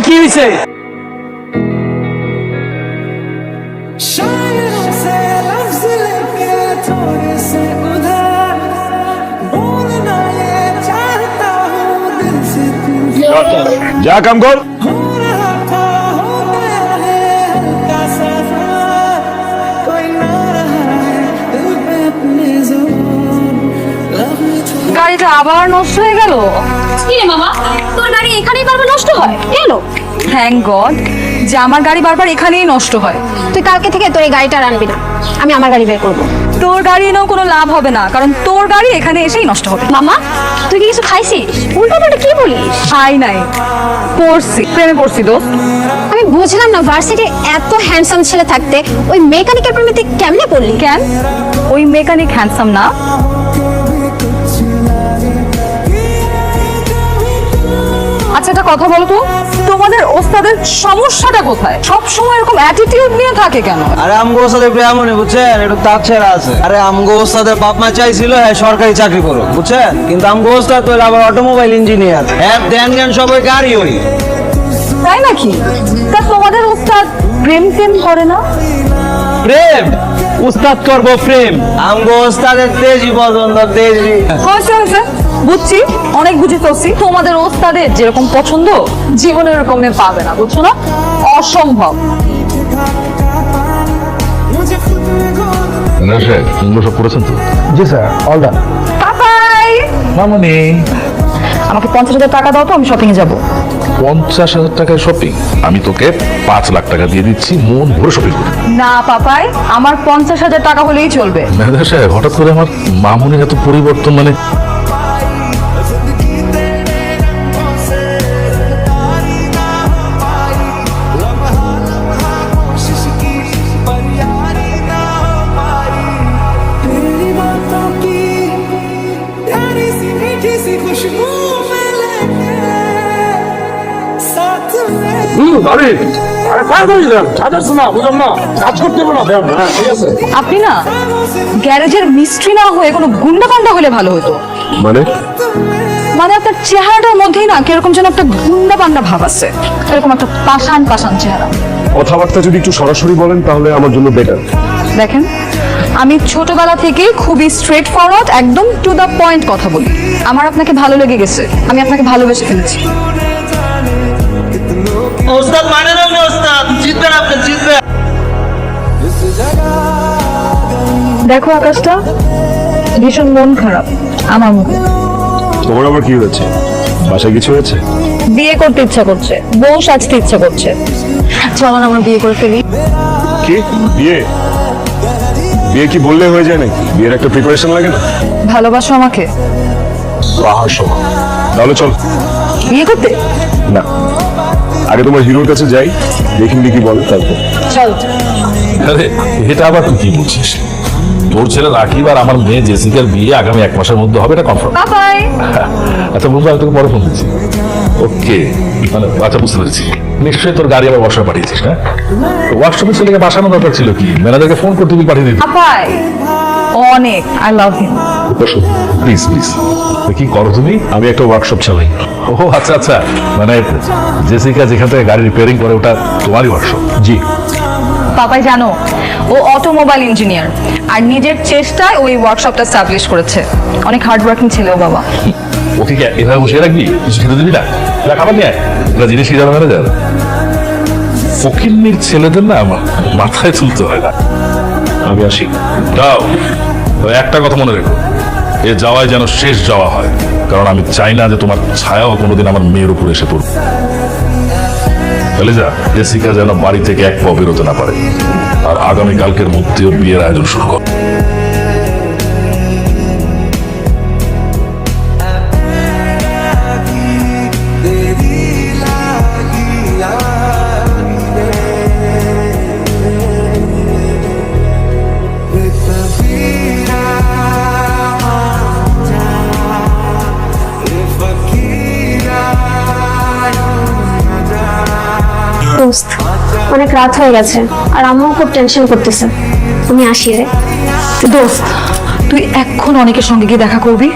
কি হয়েছে? যা কাম কর। গাড়িটা আবার নষ্ট হয়ে গেল। কি রে মামা, তোর গাড়ি এখানেই বারবার নষ্ট হয় কেন? থ্যাংক গড যে আমার গাড়ি বারবার এখানেই নষ্ট হয়। তুই কালকে থেকে তোর এই গাড়িটা আর আনবি না, আমি আমার গাড়ি বের করবো। তোর গাড়ি এনেও কোনো লাভ হবে না, কারণ তোর গাড়ি এখানে এসেই নষ্ট হবে। মামা তুই কি কিছু খাইছিস? উল্টো পাল্টা কি বলিস? খাই নাই, পড়ছি, প্রেমে পড়ছি দোস্ত। আমি বুঝলাম না, ভার্সিটি এত হ্যান্ডসাম ছেলে থাকতে ওই মেকানিকের প্রেমে তুই কেমনে পড়লি? কেন ওই মেকানিক হ্যান্ডসাম না? আচ্ছা একটা কথা বলো তো, তোমাদের ওস্তাদের সমস্যাটা কোথায়? সব সময় এরকম অ্যাটিটিউড নিয়ে থাকে কেন? আরে আমগো ওস্তাদের এমনই বুঝছেন, একটু তার ছেড়া আছে। আরে আমগো ওস্তাদের বাপ মা চাইছিল হ্যাঁ সরকারি চাকরি করো বুঝছেন, কিন্তু আমগো ওস্তাদ তো আবার অটোমোবাইল ইঞ্জিনিয়ার। হ্যাঁ ধ্যান জ্ঞান সবাই গাড়ি ওই। তাই নাকি? তা তোমাদের ওস্তাদ প্রেম টেম করে না? প্রেম উস্তাদ করবো প্রেম, আমগো ওস্তাদের তেজি পছন্দ, তেজি। হয়েছে হয়েছে, বুঝছি, অনেক বুঝে ফেলছি। তোমাদের ওস্তাদের যেরকম পছন্দ জীবনে এরকম মেয়ে পাবে না, বুঝছো না? অসম্ভব। সব করেছেন তো? জি স্যার, অল ডান। পাপাই মামনি, আমাকে 50,000 টাকা দাও তো, আমি শপিং এ যাবো। 50,000 টাকায় শপিং? আমি তোকে 5 লাখ টাকা দিয়ে দিচ্ছি, মন ভরে শপিং করি। না পাপাই, আমার 50,000 টাকা হলেই চলবে। ম্যানেজার সাহেব, হঠাৎ করে আমার মামুনির এত পরিবর্তন মানে? আপনি না গ্যারেজের মিস্ত্রি না হয়ে কোনো গুন্ডা পান্ডা হলে ভালো হতো। মানে মানে আপনার চেহারাটার মধ্যেই না কিরকম যেন একটা গুন্ডা পান্ডা ভাব আছে, এরকম একটা পাষাণ পাষাণ চেহারা। কথাবার্তা যদি একটু সরাসরি বলেন তাহলে আমার জন্য বেটার। দেখেন, আমি ছোটবেলা থেকে খুবই স্ট্রেট ফরওয়ার্ড, একদম টু দ্য পয়েন্ট কথা বলি। আমার আপনাকে ভালো লেগে গেছে, আমি আপনাকে ভালোবেসে ফেলেছি। ওস্তাদ মানে না ওস্তাদ, জিতবেন আপনি, জিতবেন। দেখো আকাশটা ভীষণ মন খারাপ আমার মুখে। তোমার আবার কি হয়েছে? বাসায় কিছু হয়েছে? বিয়ে করতে ইচ্ছা করছে, বউ সাজতে ইচ্ছা করছে। চলো না আমরা বিয়ে করে ফেলি। কি বিয়ে? বিয়ে কি বললে হয়ে যায় নাকি? বিয়ের একটা প্রিপারেশন লাগে না? ভালোবাসো আমাকে? তাহলে চল। বিয়ে করতে? না, আগে তোমার হিরোর কাছে যাই, দেখি কি বলে তারপর। চল। আরে এটা আবার তুই কি বলছিস? তোর ছেলে রাকিব আর আমার মেয়ে জেসিকার বিয়ে আগামী 1 মাসের মধ্যে হবে, এটা কনফার্ম। বাবাই। আচ্ছা বন্ধু, আমি তোকে পরে ফোন দিচ্ছি। ওকে, মানে আচ্ছা বুঝতে পেরেছি। নিশ্চয়ই তোর গাড়ি আবার ওয়ার্কশপে পাঠিয়েছিস না? ওয়ার্কশপে ছেলেকে বাসানো দরকার ছিল কি? ম্যানেজারকে ফোন করতে তুই পাঠিয়ে দিতি। বাবাই অনেক I love him. Please please. কি করো তুমি? আমি একটা ওয়ার্কশপ চালাই। ও আচ্ছা আচ্ছা, মানে জেসিকা যেখান থেকে গাড়ি রিপেয়ারিং করে ওটা তোমারই ওয়ার্কশপ? জি। পাপাই জানো, ও অটোমোবাইল ইঞ্জিনিয়ার আর নিজের চেষ্টায় ওই ওয়ার্কশপটা স্টাবলিশ করেছে। অনেক হার্ড ওয়ার্কিং ছিল বাবা। ওকে কি এভাবে বসিয়ে রাখবি? কিছু খেতে দিবি না? খাবার নিয়ে এটা জিনিস কি জানো ম্যানেজার, ফকিন্নির ছেলেদের না মাথায় তুলতে হয় না। আমি আসি। যাও, তবে একটা কথা মনে রেখো, এ যাওয়ায় যেন শেষ যাওয়া হয়, কারণ আমি চাই না যে তোমার ছায়াও কোনোদিন আমার মেয়ের উপর এসে পড়বে। যা, জেসিকা যেন বাড়ি থেকে এক পা বেরোতে না পারে, আর আগামীকালকের মধ্যে বিয়ের আয়োজন শুরু কর। দোস্ত অনেক রাত হয়ে গেছে আর আম্মু খুব টেনশন করতেছে, তুমি আসি রে। দোস্ত তুই এখন অনেকের সঙ্গে গিয়ে দেখা করবি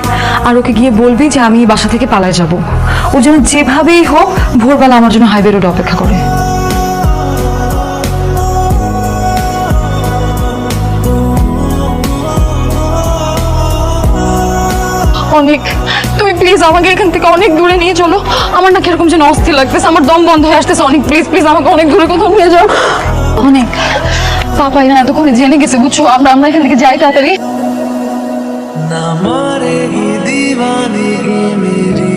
আর ওকে গিয়ে বলবি যে আমি বাসা থেকে পালায় যাব। ও যেন যেভাবেই হোক ভোরবেলা আমার জন্য হাইওয়ে রোডে অপেক্ষা করে। অনেক, তুমি প্লিজ আমাকে এখান থেকে অনেক দূরে নিয়ে চলো। আমার না কিরকম যেন অস্থির লাগতেছে, আমার দম বন্ধ হয়ে আসতেছে। অনেক প্লিজ প্লিজ আমাকে অনেক দূরে কোথাও নিয়ে যাও। অনেক, পাপা এখানে এতক্ষণে জেনে গেছে বুঝছো, আমরা এখান থেকে যাই তাড়াতাড়ি। ना मारेगी दीवानगी मेरी,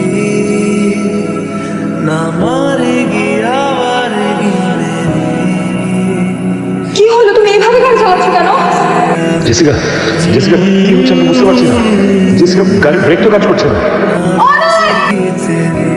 ना मारेगी आवारगी मेरी। কি হলো, তুমি এইভাবে গাড়ি চালাচ্ছ কেন? জেসিকা, জেসিকা কি হচ্ছে আমি বুঝতে পারছি না। জেসিকা গাড়ির ব্রেক তো কাজ করছে না। तेरी